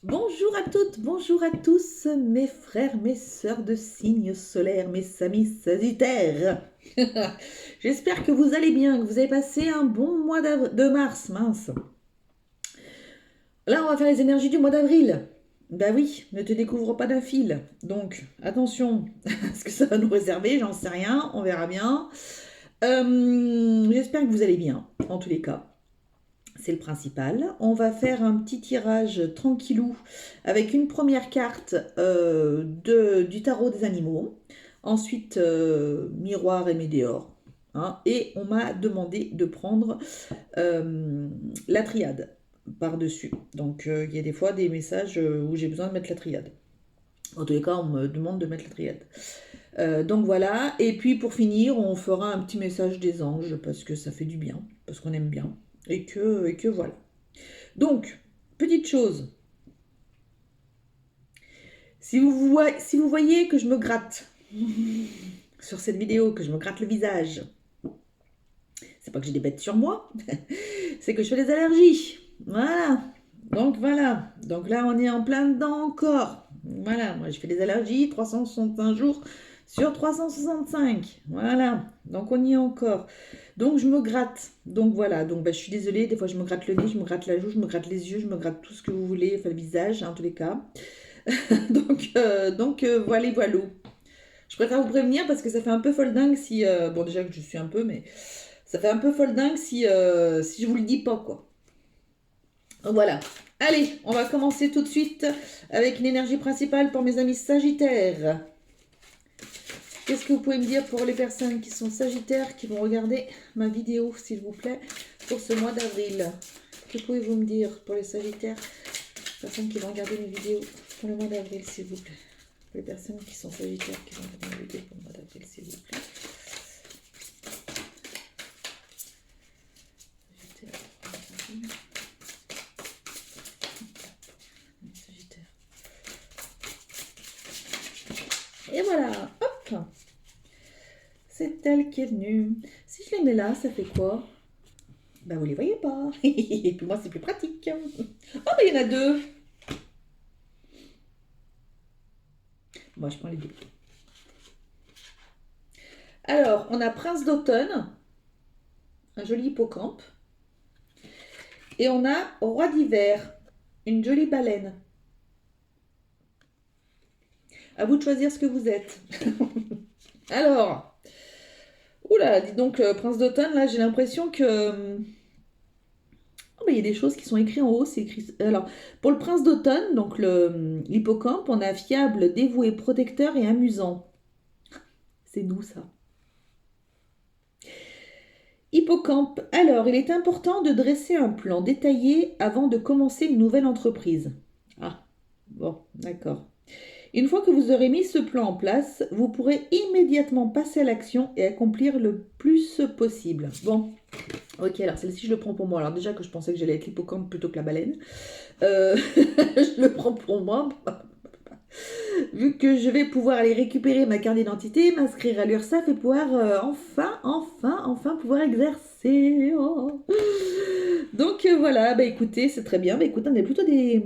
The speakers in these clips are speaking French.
Bonjour à toutes, bonjour à tous, mes frères, mes sœurs de signes solaires, mes amis sagittaires. J'espère que vous allez bien, que vous avez passé un bon mois de mars, mince. Là, on va faire les énergies du mois d'avril. Bah oui, ne te découvre pas d'un fil. Donc, attention à ce que ça va nous réserver, j'en sais rien, on verra bien. J'espère que vous allez bien, en tous les cas. C'est le principal. On va faire un petit tirage tranquillou avec une première carte du tarot des animaux. Ensuite, miroir et météore. Hein. Et on m'a demandé de prendre la triade par-dessus. Donc, il y a des fois des messages où j'ai besoin de mettre la triade. En tous les cas, on me demande de mettre la triade. Donc voilà. Et puis pour finir, on fera un petit message des anges parce que ça fait du bien, parce qu'on aime bien. Et que voilà. Donc, petite chose, si vous voyez que je me gratte sur cette vidéo, que je me gratte le visage, c'est pas que j'ai des bêtes sur moi, c'est que je fais des allergies. Voilà. Donc voilà. Donc là, on est en plein dedans encore. Voilà. Moi, je fais des allergies 365 jours sur 365. Voilà. Donc on y est encore. Donc je me gratte. Donc voilà. Donc bah, je suis désolée. Des fois, je me gratte le nez, je me gratte la joue, je me gratte les yeux, je me gratte tout ce que vous voulez. Enfin, le visage, hein, en tous les cas. donc voilà, voilà. Je préfère vous prévenir parce que ça fait un peu folle dingue si. Bon, déjà que je suis un peu, mais ça fait un peu folle dingue si je vous le dis pas, quoi. Voilà. Allez, on va commencer tout de suite avec une énergie principale pour mes amis sagittaires. Qu'est-ce que vous pouvez me dire pour les personnes qui sont sagittaires, qui vont regarder ma vidéo, s'il vous plaît, pour ce mois d'avril? Que pouvez-vous me dire pour les sagittaires, personnes qui vont regarder mes vidéos pour le mois d'avril, s'il vous plaît? Pour les personnes qui sont sagittaires, qui vont regarder mes vidéos pour le mois d'avril, s'il vous plaît. Sagittaire. Et voilà, hop, c'est elle qui est venue. Si je les mets là, ça fait quoi? Ben vous les voyez pas. Et puis moi, c'est plus pratique. Oh, ben il y en a deux. Moi, je prends les deux. Alors, on a Prince d'automne, un joli hippocampe. Et on a Roi d'hiver, une jolie baleine. À vous de choisir ce que vous êtes. Alors, oula, dis donc, Prince d'automne, là, j'ai l'impression que oh, bah, il y a des choses qui sont écrites en haut. C'est écrit. Alors, pour le prince d'automne, donc l'hippocampe, on a fiable, dévoué, protecteur et amusant. C'est nous, ça. Hippocampe. Alors, il est important de dresser un plan détaillé avant de commencer une nouvelle entreprise. Ah, bon, d'accord. Une fois que vous aurez mis ce plan en place, vous pourrez immédiatement passer à l'action et accomplir le plus possible. Bon, ok, alors celle-ci, je le prends pour moi. Alors déjà que je pensais que j'allais être l'hippocampe plutôt que la baleine. Je le prends pour moi. Vu que je vais pouvoir aller récupérer ma carte d'identité, m'inscrire à l'URSSAF et pouvoir enfin pouvoir exercer. Oh. Donc voilà, bah écoutez, c'est très bien. Bah écoutez, on a plutôt des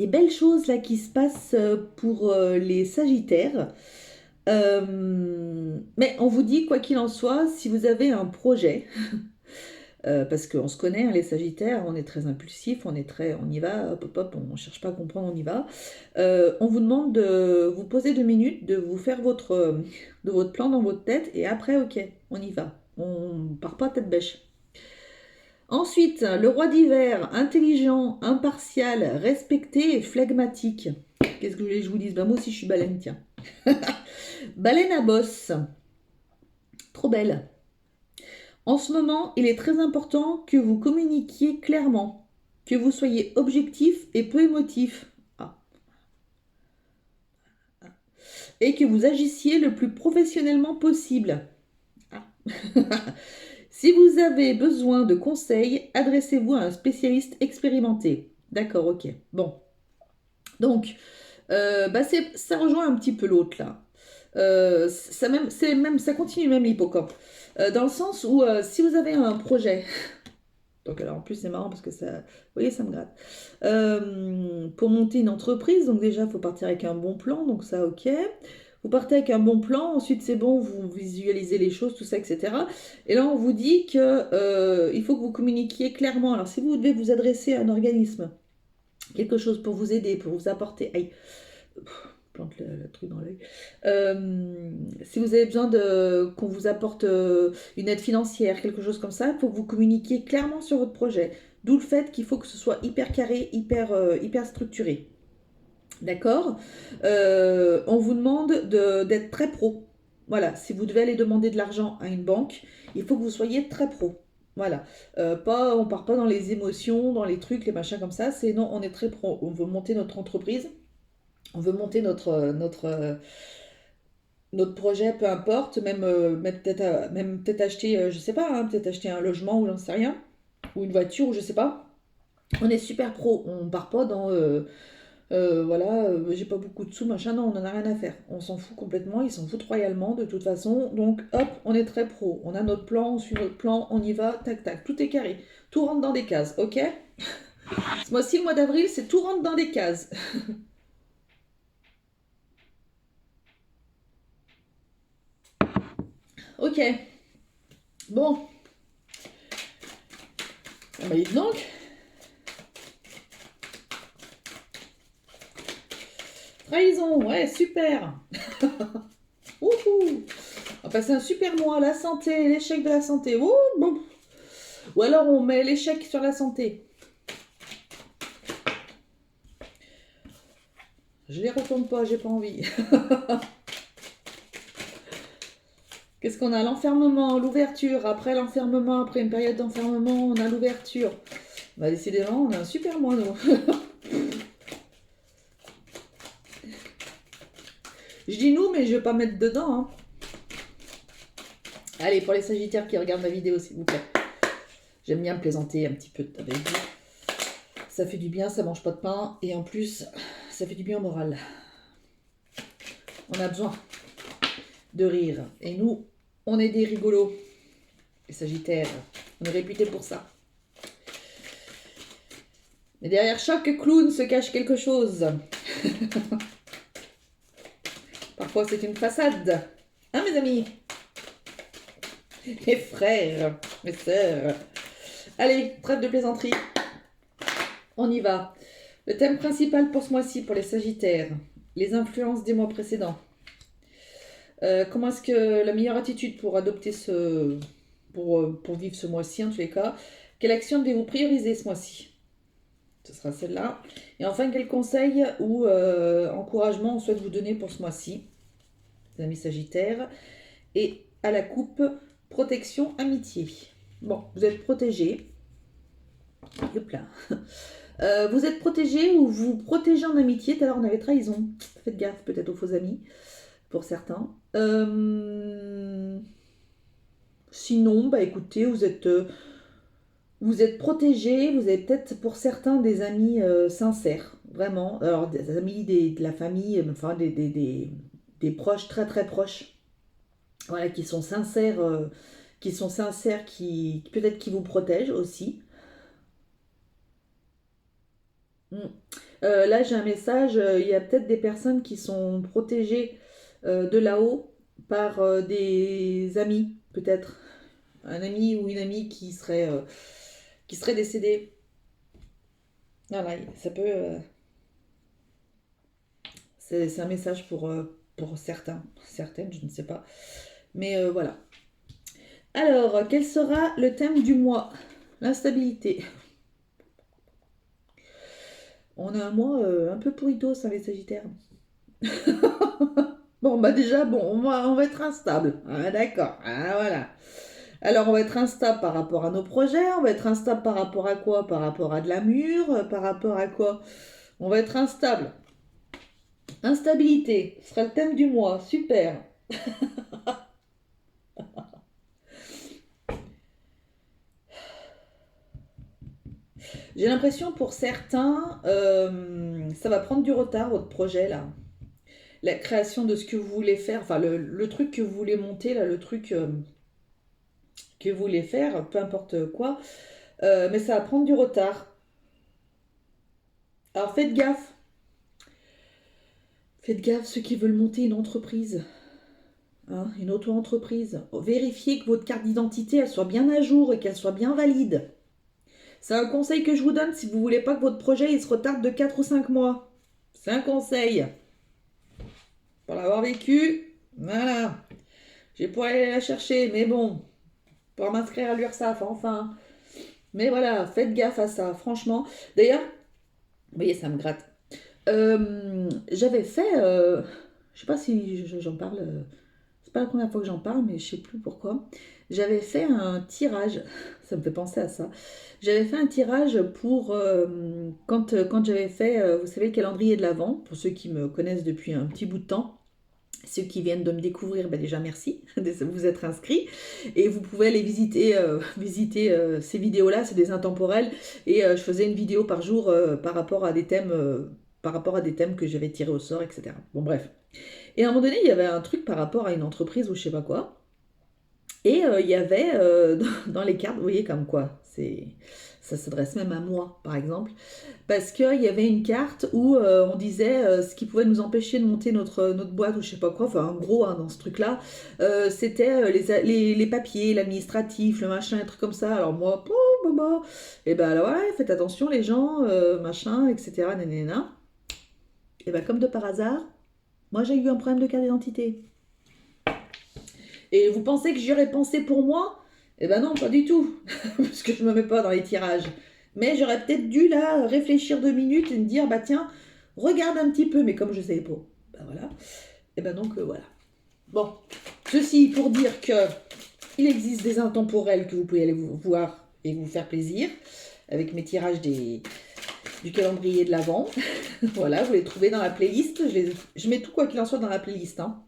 belles choses là qui se passent pour les Sagittaires. Mais on vous dit, quoi qu'il en soit, si vous avez un projet, parce qu'on se connaît, hein, les Sagittaires, on est très impulsif, on y va, hop, hop, hop, on ne cherche pas à comprendre, on y va. On vous demande de vous poser 2 minutes, de vous faire de votre plan dans votre tête, et après, ok, on y va. On part pas tête bêche. Ensuite, le roi d'hiver, intelligent, impartial, respecté et flegmatique. Qu'est-ce que vous voulez que je vous dise? Ben, moi aussi, je suis baleine, tiens. Baleine à bosse. Trop belle. En ce moment, il est très important que vous communiquiez clairement, que vous soyez objectif et peu émotif. Ah. Et que vous agissiez le plus professionnellement possible. Ah. Si vous avez besoin de conseils, adressez-vous à un spécialiste expérimenté. D'accord, ok. Bon. Donc, ça rejoint un petit peu l'autre là. Ça continue même l'hippocampe. Dans le sens où si vous avez un projet, Donc alors en plus c'est marrant parce que ça, vous voyez, ça me gratte. Pour monter une entreprise, donc déjà il faut partir avec un bon plan, donc ça ok. Vous partez avec un bon plan, ensuite c'est bon, vous visualisez les choses, tout ça, etc. Et là on vous dit que il faut que vous communiquiez clairement. Alors si vous devez vous adresser à un organisme, quelque chose pour vous aider, pour vous apporter, aïe, plante le truc dans l'œil. Si vous avez besoin qu'on vous apporte une aide financière, quelque chose comme ça, il faut que vous communiquiez clairement sur votre projet. D'où le fait qu'il faut que ce soit hyper carré, hyper structuré. D'accord. On vous demande d'être très pro. Voilà, si vous devez aller demander de l'argent à une banque, il faut que vous soyez très pro. Voilà, on part pas dans les émotions, dans les trucs, les machins comme ça. C'est non, on est très pro. On veut monter notre entreprise, on veut monter notre projet, peu importe, même peut-être acheter, je sais pas, hein, peut-être acheter un logement ou j'en sais rien, ou une voiture ou je sais pas. On est super pro, on part pas dans voilà, j'ai pas beaucoup de sous, machin, non, on en a rien à faire. On s'en fout complètement, ils s'en foutent royalement de toute façon. Donc hop, on est très pro, on a notre plan, on suit notre plan, on y va, tac tac, tout est carré, tout rentre dans des cases, ok? Ce mois-ci, le mois d'avril, c'est tout rentre dans des cases. Ok, bon, ah bah dites donc. Trahison, ouais, super. Wouhou. On va passer un super mois, la santé, l'échec de la santé. Ouh, bon. Ou alors on met l'échec sur la santé. Je les retourne pas, j'ai pas envie. Qu'est-ce qu'on a? L'enfermement, l'ouverture. Après l'enfermement, après une période d'enfermement, on a l'ouverture. Bah décidément, on a un super mois, nous. Je dis nous, mais je vais pas mettre dedans. Hein. Allez, pour les sagittaires qui regardent ma vidéo, s'il vous plaît. J'aime bien me plaisanter un petit peu avec vous. Ça fait du bien, ça mange pas de pain. Et en plus, ça fait du bien au moral. On a besoin de rire. Et nous, on est des rigolos. Les sagittaires, on est réputés pour ça. Mais derrière chaque clown se cache quelque chose. Parfois, c'est une façade. Hein, mes amis? Mes frères, mes sœurs. Allez, trêve de plaisanterie. On y va. Le thème principal pour ce mois-ci, pour les sagittaires, les influences des mois précédents. Comment est-ce que la meilleure attitude pour adopter pour vivre ce mois-ci, en tous les cas, quelle action devez-vous prioriser ce mois-ci? Ce sera celle-là. Et enfin, quel conseil ou encouragement on souhaite vous donner pour ce mois-ci, les amis sagittaires? Et à la coupe, protection, amitié. Bon, vous êtes protégés. Hop là. Vous êtes protégé ou vous protégez en amitié. Tout à l'heure, on avait trahison. Faites gaffe peut-être aux faux amis, pour certains. Sinon, bah écoutez, vous êtes protégé. Vous avez peut-être pour certains des amis sincères, vraiment. Alors, des amis de la famille, enfin des proches, très très proches. Voilà, qui sont sincères, qui peut-être qui vous protègent aussi. Mm. Là, j'ai un message. Il y a peut-être des personnes qui sont protégées de là-haut par des amis, peut-être. Un ami ou une amie qui serait décédé. Voilà, ça peut. C'est un message pour certains, certaines, je ne sais pas. Mais voilà. Alors, quel sera le thème du mois? L'instabilité. On a un mois un peu pourritos, hein, les Sagittaires. Bon, bah déjà, bon, on va être instable. Ah, d'accord. Ah, voilà. Alors, on va être instable par rapport à nos projets. On va être instable par rapport à quoi? Par rapport à de la mûre. Par rapport à quoi? On va être instable. Instabilité. Ce sera le thème du mois. Super. J'ai l'impression pour certains, ça va prendre du retard, votre projet, là. La création de ce que vous voulez faire, enfin, le truc que vous voulez monter, là, le truc que vous voulez faire, peu importe quoi, Mais ça va prendre du retard. Alors faites gaffe. Faites gaffe, ceux qui veulent monter une entreprise, hein, une auto-entreprise. Vérifiez que votre carte d'identité, elle soit bien à jour et qu'elle soit bien valide. C'est un conseil que je vous donne si vous voulez pas que votre projet il se retarde de 4 ou 5 mois. C'est un conseil. Pour l'avoir vécu, voilà. J'ai pour aller la chercher, mais bon, pour m'inscrire à l'URSSAF, enfin. Mais voilà, faites gaffe à ça, franchement. D'ailleurs, vous voyez, ça me gratte. J'avais fait, je sais pas si j'en parle, c'est pas la première fois que j'en parle, mais je sais plus pourquoi. J'avais fait un tirage, ça me fait penser à ça. J'avais fait un tirage pour quand j'avais fait, vous savez, le calendrier de l'Avent, pour ceux qui me connaissent depuis un petit bout de temps. Ceux qui viennent de me découvrir, ben déjà merci de vous être inscrits et vous pouvez aller visiter ces vidéos-là, c'est des intemporels et je faisais une vidéo par jour par rapport à des thèmes que j'avais tirés au sort, etc. Bon bref. Et à un moment donné, il y avait un truc par rapport à une entreprise ou je sais pas quoi. Et il y avait dans les cartes, vous voyez comme quoi, ça s'adresse même à moi par exemple, parce qu'il y avait une carte où on disait ce qui pouvait nous empêcher de monter notre boîte ou je sais pas quoi, enfin en gros hein, dans ce truc-là, c'était les papiers, l'administratif, le machin, un truc comme ça. Alors moi, et ben alors ouais, faites attention les gens, machin, etc. Nanana. Et ben comme de par hasard, moi j'ai eu un problème de carte d'identité. Et vous pensez que j'y aurais pensé pour moi? Eh ben non, pas du tout, parce que je me mets pas dans les tirages. Mais j'aurais peut-être dû là réfléchir 2 minutes et me dire bah tiens, regarde un petit peu, mais comme je savais pas, ben voilà. Et ben donc voilà. Bon, ceci pour dire que il existe des intemporels que vous pouvez aller voir et vous faire plaisir avec mes tirages du calendrier de l'Avent. Voilà, vous les trouvez dans la playlist. Je mets tout quoi qu'il en soit dans la playlist. Hein.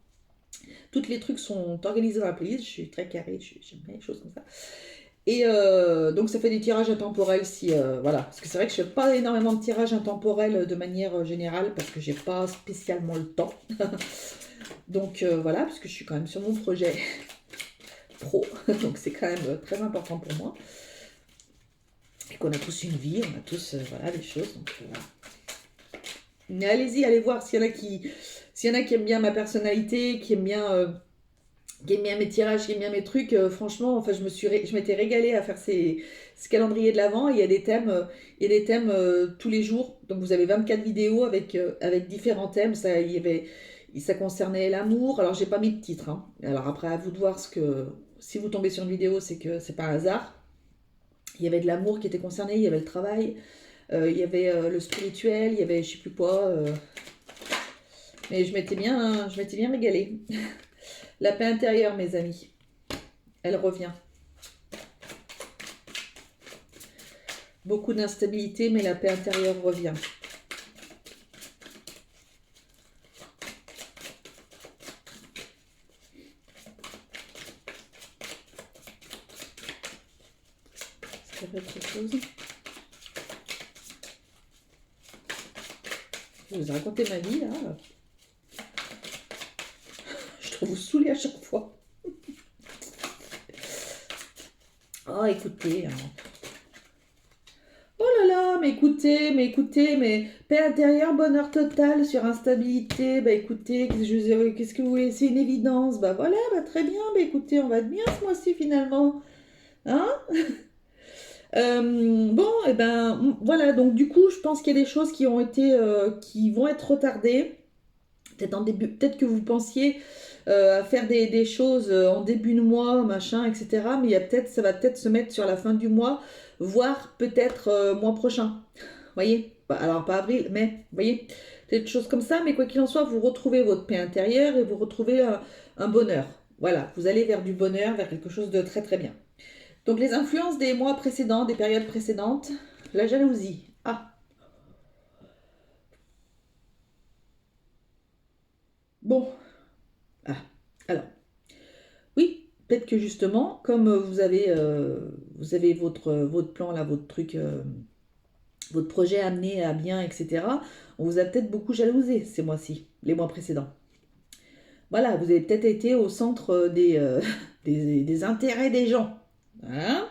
Tous les trucs sont organisés dans la playlist. Je suis très carrée, j'aime bien les choses comme ça. Et donc ça fait des tirages intemporels si voilà, parce que c'est vrai que je fais pas énormément de tirages intemporels de manière générale parce que j'ai pas spécialement le temps. Donc voilà, parce que je suis quand même sur mon projet pro, donc c'est quand même très important pour moi. Et qu'on a tous une vie, on a tous voilà des choses. Donc voilà. Mais allez-y, allez voir s'il y en a qui aiment bien ma personnalité, qui aiment bien mes tirages, qui aiment bien mes trucs. Franchement, enfin, je m'étais régalée à faire ce calendrier de l'Avent. Il y a des thèmes tous les jours. Donc vous avez 24 vidéos avec différents thèmes. Ça concernait l'amour. Alors j'ai pas mis de titre. Hein. Alors après, à vous de voir si vous tombez sur une vidéo, c'est que c'est pas un hasard. Il y avait de l'amour qui était concerné, il y avait le travail, il y avait le spirituel, il y avait je sais plus quoi. Mais je m'étais bien régalée. La paix intérieure, mes amis, elle revient. Beaucoup d'instabilité, mais la paix intérieure revient. Est-ce qu'il y a autre chose? Je vais vous raconter ma vie, là. Je dois vous saouler à chaque fois. Oh, écoutez. Hein. Oh là là, mais écoutez, mais paix intérieure, bonheur total sur instabilité. Bah écoutez, qu'est-ce que vous voulez? C'est une évidence. Bah voilà, bah très bien. Bah écoutez, on va être bien ce mois-ci finalement. Hein? Bon, et ben voilà, donc du coup, je pense qu'il y a des choses qui vont être retardées. Peut-être en début, peut-être que vous pensiez à faire des choses en début de mois, machin, etc. Mais ça va peut-être se mettre sur la fin du mois, voire peut-être mois prochain. Vous voyez? Alors pas avril, mais vous voyez? Des choses comme ça, mais quoi qu'il en soit, vous retrouvez votre paix intérieure et vous retrouvez un bonheur. Voilà, vous allez vers du bonheur, vers quelque chose de très très bien. Donc les influences des mois précédents, des périodes précédentes, la jalousie. Ah, bon. Ah, alors, oui, peut-être que justement, comme vous avez votre plan là, votre truc, votre projet amené à bien, etc., on vous a peut-être beaucoup jalousé ces mois-ci, les mois précédents. Voilà, vous avez peut-être été au centre des intérêts des gens. Hein.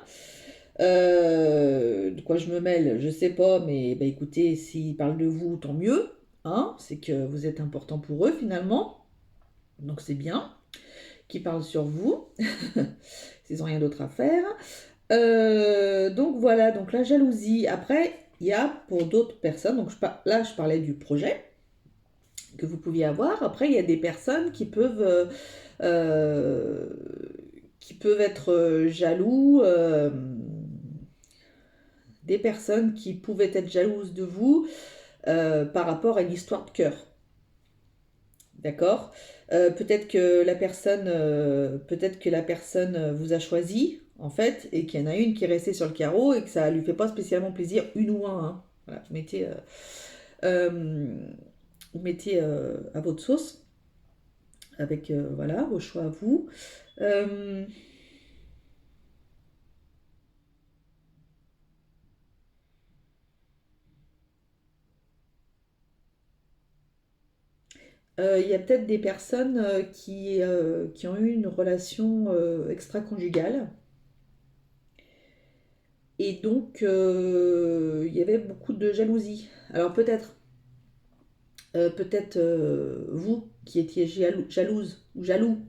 De quoi je me mêle, je sais pas, mais bah, écoutez, s'ils parlent de vous, tant mieux. Hein, c'est que vous êtes important pour eux finalement. Donc c'est bien qu'ils parlent sur vous. S'ils n'ont rien d'autre à faire. Donc voilà, donc la jalousie. Après, il y a pour d'autres personnes, donc là je parlais du projet que vous pouviez avoir. Après, il y a des personnes euh, qui peuvent être jaloux, des personnes qui pouvaient être jalouses de vous par rapport à une histoire de cœur. D'accord. Peut-être que la personne vous a choisi, en fait, et qu'il y en a une qui est restée sur le carreau et que ça lui fait pas spécialement plaisir, une ou un. Hein. Voilà, euh, vous mettez à votre sauce avec voilà, vos choix à vous. Euh, Il y a peut-être des personnes qui ont eu une relation extra-conjugale et donc il y avait beaucoup de jalousie. Alors vous qui étiez jalouse ou jaloux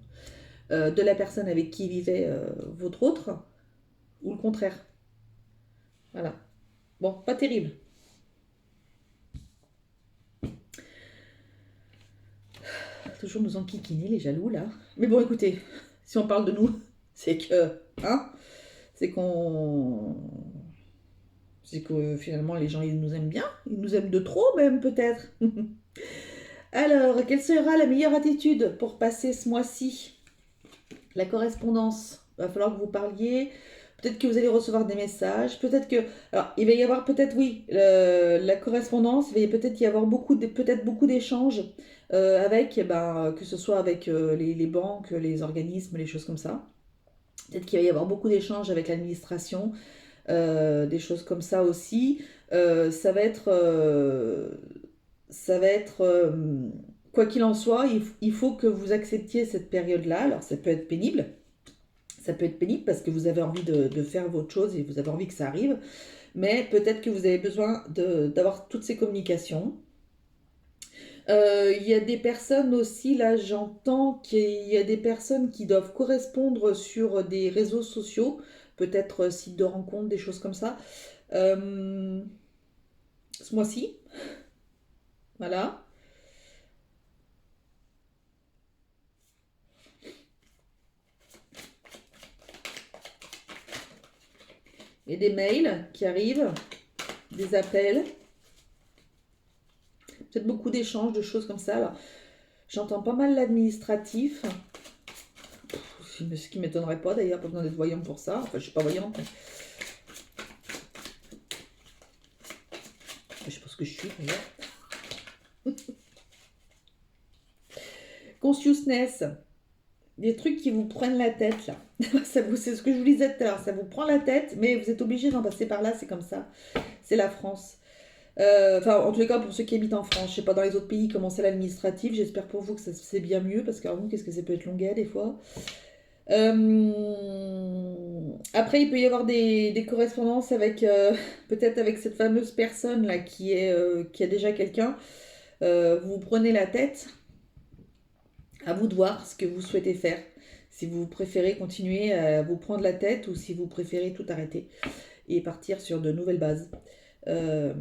de la personne avec qui vivait votre autre, ou le contraire. Voilà. Bon, pas terrible. Toujours nous enquiquiner les jaloux là. Mais bon, écoutez, si on parle de nous, c'est que, hein, c'est qu'on, c'est que finalement les gens ils nous aiment bien, ils nous aiment de trop même peut-être. Alors, quelle sera la meilleure attitude pour passer ce mois-ci? La correspondance. Il va falloir que vous parliez. Peut-être que vous allez recevoir des messages. Peut-être que. Alors, il va y avoir peut-être, oui, la correspondance. Il va peut-être y avoir peut-être beaucoup d'échanges avec, eh ben, que ce soit avec les banques, les organismes, les choses comme ça. Peut-être qu'il va y avoir beaucoup d'échanges avec l'administration, des choses comme ça aussi. Ça va être. Ça va être. Quoi qu'il en soit, il faut que vous acceptiez cette période-là. Alors, ça peut être pénible. Ça peut être pénible parce que vous avez envie de faire votre chose et vous avez envie que ça arrive. Mais peut-être que vous avez besoin d'avoir toutes ces communications. Il y a des personnes aussi, là j'entends qu'il y a des personnes qui doivent correspondre sur des réseaux sociaux, peut-être sites de rencontres, des choses comme ça. Euh, Ce mois-ci, voilà. Et des mails qui arrivent, des appels, peut-être beaucoup d'échanges, de choses comme ça. Alors, j'entends pas mal l'administratif. Ce qui m'étonnerait pas d'ailleurs, pas besoin d'être voyant pour ça. Enfin, je suis pas voyante, mais je sais pas ce que je suis d'ailleurs. Consciousness, des trucs qui vous prennent la tête là. C'est ce que je vous disais tout à l'heure, ça vous prend la tête, mais vous êtes obligé d'en passer par là, c'est comme ça. C'est la France. Enfin, en tous les cas, pour ceux qui habitent en France, je sais pas dans les autres pays comment c'est l'administratif, j'espère pour vous que c'est bien mieux, parce que alors, vous, qu'est-ce que ça peut être longuet des fois. Après, il peut y avoir des correspondances avec peut-être avec cette fameuse personne là qui a déjà quelqu'un. Vous vous prenez la tête, à vous de voir ce que vous souhaitez faire. Si vous préférez continuer à vous prendre la tête ou si vous préférez tout arrêter et partir sur de nouvelles bases. Euh,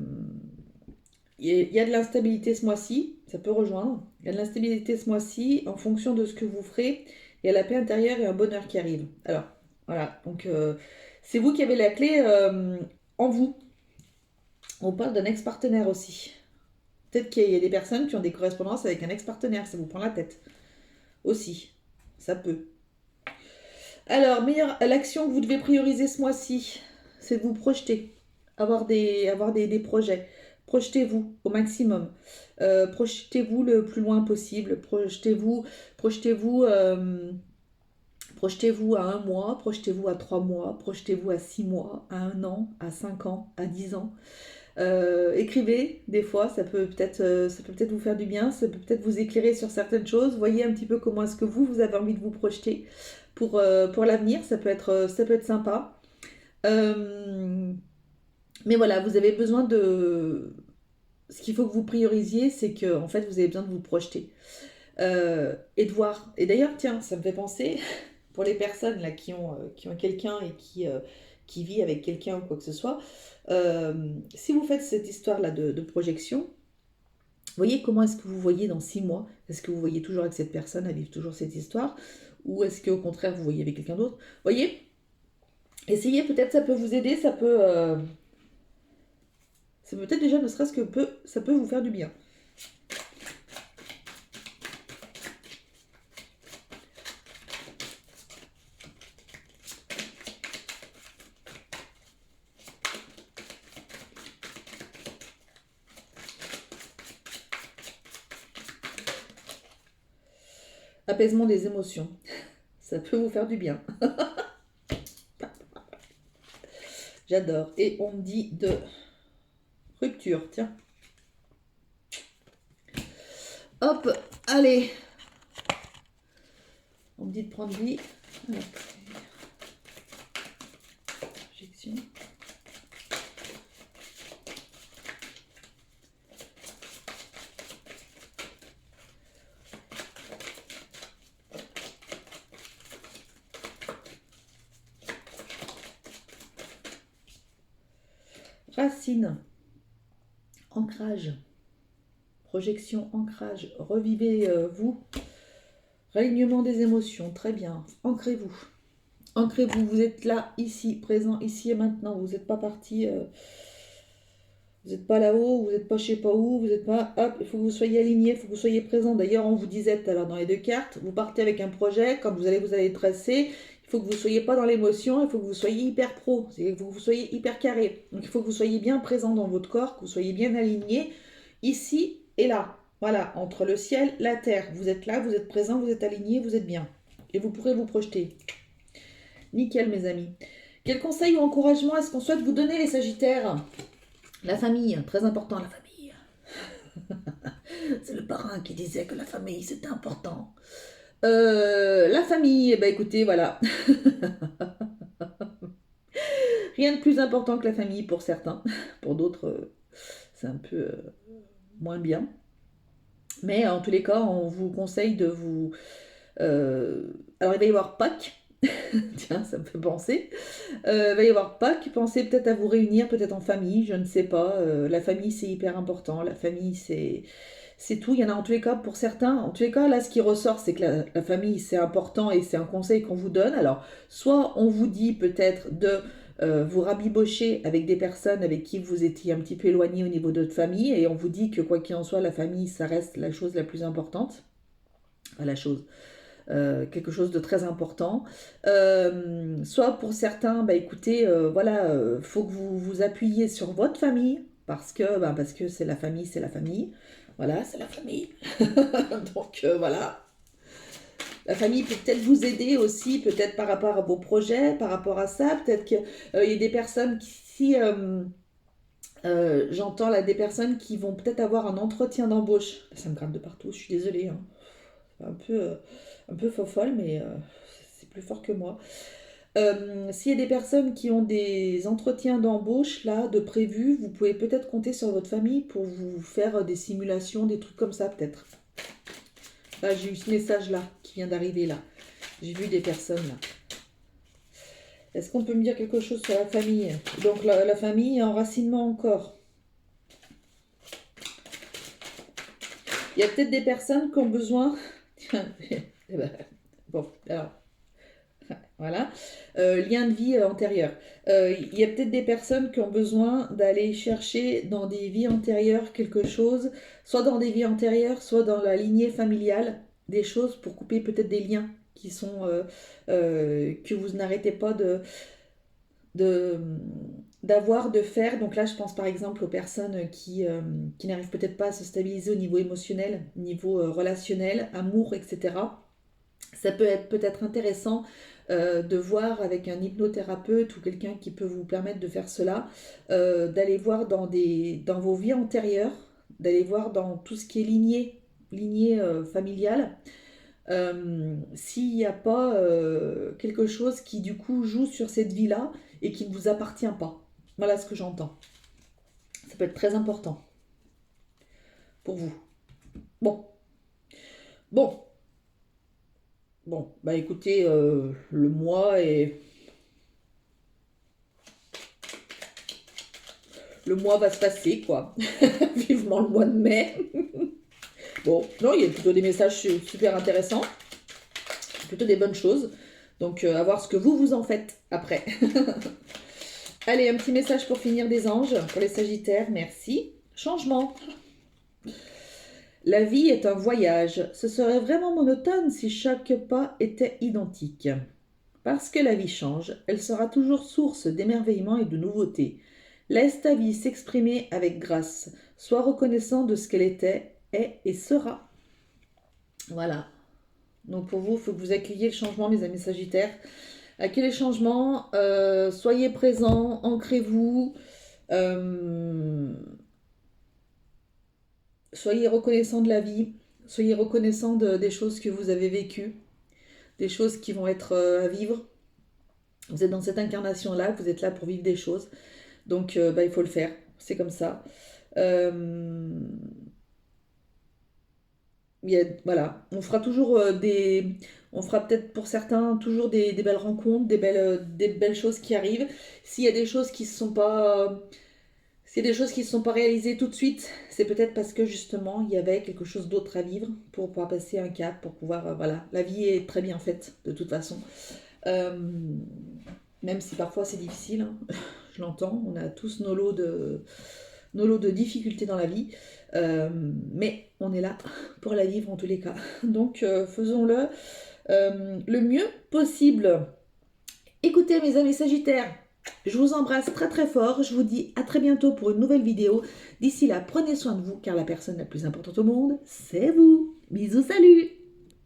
il y a de l'instabilité ce mois-ci, ça peut rejoindre. Il y a de l'instabilité ce mois-ci en fonction de ce que vous ferez. Il y a la paix intérieure et un bonheur qui arrive. Alors, voilà. Donc, c'est vous qui avez la clé en vous. On parle d'un ex-partenaire aussi. Peut-être qu'il y a des personnes qui ont des correspondances avec un ex-partenaire, ça vous prend la tête. Aussi. Ça peut. Alors, l'action que vous devez prioriser ce mois-ci, c'est de vous projeter, avoir des projets. Projetez-vous au maximum. Projetez-vous le plus loin possible. Projetez-vous, projetez-vous à un mois, projetez-vous à 3 mois, projetez-vous à 6 mois, à un an, à 5 ans, à 10 ans. Écrivez, des fois, ça peut peut-être vous faire du bien, ça peut peut-être vous éclairer sur certaines choses. Voyez un petit peu comment est-ce que vous avez envie de vous projeter pour l'avenir, ça peut être sympa. Euh, mais voilà, vous avez besoin de... Ce qu'il faut que vous priorisiez, c'est que en fait, vous avez besoin de vous projeter et de voir. Et d'ailleurs, tiens, ça me fait penser, pour les personnes là qui ont quelqu'un et qui vit avec quelqu'un ou quoi que ce soit, si vous faites cette histoire-là de projection, voyez comment est-ce que vous voyez dans 6 mois. Est-ce que vous voyez toujours avec cette personne à vivre toujours cette histoire, ou est-ce qu'au contraire vous voyez avec quelqu'un d'autre? Voyez, essayez, peut-être ça peut vous aider, ça peut peut-être déjà ne serait-ce que ça peut vous faire du bien. Apaisement des émotions, ça peut vous faire du bien. J'adore. Et on me dit de rupture, tiens. Hop, allez. On me dit de prendre vie. Alors, projection. Racine. Ancrage. Projection, ancrage. Revivez vous. Réalignement des émotions. Très bien. Ancrez-vous. Ancrez-vous. Vous êtes là, ici, présent, ici et maintenant. Vous n'êtes pas parti. Vous n'êtes pas là-haut, vous n'êtes pas je sais pas où, vous n'êtes pas... Hop, il faut que vous soyez aligné, il faut que vous soyez présent. D'ailleurs, on vous disait tout à l'heure dans les 2 cartes, vous partez avec un projet, quand vous allez tracer, il faut que vous ne soyez pas dans l'émotion, il faut que vous soyez hyper pro, il faut que vous soyez hyper carré. Donc il faut que vous soyez bien présent dans votre corps, que vous soyez bien aligné, ici et là. Voilà, entre le ciel, la terre. Vous êtes là, vous êtes présent, vous êtes aligné, vous êtes bien. Et vous pourrez vous projeter. Nickel, mes amis. Quel conseil ou encouragement est-ce qu'on souhaite vous donner, les Sagittaires? La famille, très important, la famille. C'est le parrain qui disait que la famille, c'était important. La famille, eh ben écoutez, voilà. Rien de plus important que la famille pour certains. Pour d'autres, c'est un peu moins bien. Mais en tous les cas, on vous conseille de vous... alors, il va y avoir Pâques. Tiens, ça me fait penser. Il va y avoir Pâques. Pensez peut-être à vous réunir, peut-être en famille, je ne sais pas. La famille, c'est hyper important. La famille, c'est tout. Il y en a en tous les cas pour certains. En tous les cas, là, ce qui ressort, c'est que la famille, c'est important et c'est un conseil qu'on vous donne. Alors, soit on vous dit peut-être de vous rabibocher avec des personnes avec qui vous étiez un petit peu éloigné au niveau de votre famille et on vous dit que quoi qu'il en soit, la famille, ça reste la chose la plus importante. Enfin, la chose. Quelque chose de très important. Soit pour certains, bah écoutez, voilà, faut que vous vous appuyiez sur votre famille parce que c'est la famille, c'est la famille. Voilà, c'est la famille. Donc voilà, la famille peut peut-être vous aider aussi, peut-être par rapport à vos projets, par rapport à ça. Peut-être qu'il y a des personnes qui, si j'entends là des personnes qui vont peut-être avoir un entretien d'embauche. Ça me gratte de partout, je suis désolée. Hein. Un peu folle, mais c'est plus fort que moi. S'il y a des personnes qui ont des entretiens d'embauche là de prévus, vous pouvez peut-être compter sur votre famille pour vous faire des simulations, des trucs comme ça peut-être. Là, j'ai eu ce message là qui vient d'arriver là. J'ai vu des personnes là. Est-ce qu'on peut me dire quelque chose sur la famille? Donc la famille, enracinement encore. Il y a peut-être des personnes qui ont besoin... bon, alors, voilà. Lien de vie antérieur. Il y a peut-être des personnes qui ont besoin d'aller chercher dans des vies antérieures quelque chose, soit dans des vies antérieures, soit dans la lignée familiale, des choses pour couper peut-être des liens qui sont que vous n'arrêtez pas de d'avoir, de faire. Donc là, je pense par exemple aux personnes qui n'arrivent peut-être pas à se stabiliser au niveau émotionnel, niveau relationnel, amour, etc. Ça peut être peut-être intéressant de voir avec un hypnothérapeute ou quelqu'un qui peut vous permettre de faire cela, d'aller voir dans vos vies antérieures, d'aller voir dans tout ce qui est lignée familiale, s'il n'y a pas quelque chose qui du coup joue sur cette vie-là et qui ne vous appartient pas. Voilà ce que j'entends. Ça peut être très important pour vous. Bon, bon, bon, bah écoutez, le mois est... Le mois va se passer, quoi. Vivement le mois de mai. Bon, non, il y a plutôt des messages super intéressants. Plutôt des bonnes choses. Donc, à voir ce que vous en faites après. Allez, un petit message pour finir des anges, pour les Sagittaires, merci. Changement. La vie est un voyage. Ce serait vraiment monotone si chaque pas était identique. Parce que la vie change, elle sera toujours source d'émerveillement et de nouveautés. Laisse ta vie s'exprimer avec grâce. Sois reconnaissant de ce qu'elle était, est et sera. Voilà. Donc pour vous, il faut que vous accueilliez le changement, mes amis Sagittaires. Accueillez les changements, soyez présents, ancrez-vous, soyez reconnaissants de la vie, soyez reconnaissants des choses que vous avez vécues, des choses qui vont être à vivre. Vous êtes dans cette incarnation-là, vous êtes là pour vivre des choses. Donc il faut le faire, c'est comme ça. Voilà, on fera toujours on fera peut-être pour certains toujours des belles rencontres, des belles choses qui arrivent. S'il y a des choses qui ne se sont pas, s'il y a des choses qui se sont pas réalisées tout de suite, c'est peut-être parce que justement il y avait quelque chose d'autre à vivre pour pouvoir passer un cap, pour pouvoir, voilà, la vie est très bien faite de toute façon. Euh, Même si parfois c'est difficile, hein. Je l'entends, on a tous nos lots de difficultés dans la vie, mais on est là pour la vivre en tous les cas. Donc faisons-le le mieux possible. Écoutez mes amis Sagittaires, je vous embrasse très très fort, je vous dis à très bientôt pour une nouvelle vidéo. D'ici là, prenez soin de vous car la personne la plus importante au monde, c'est vous. Bisous, salut!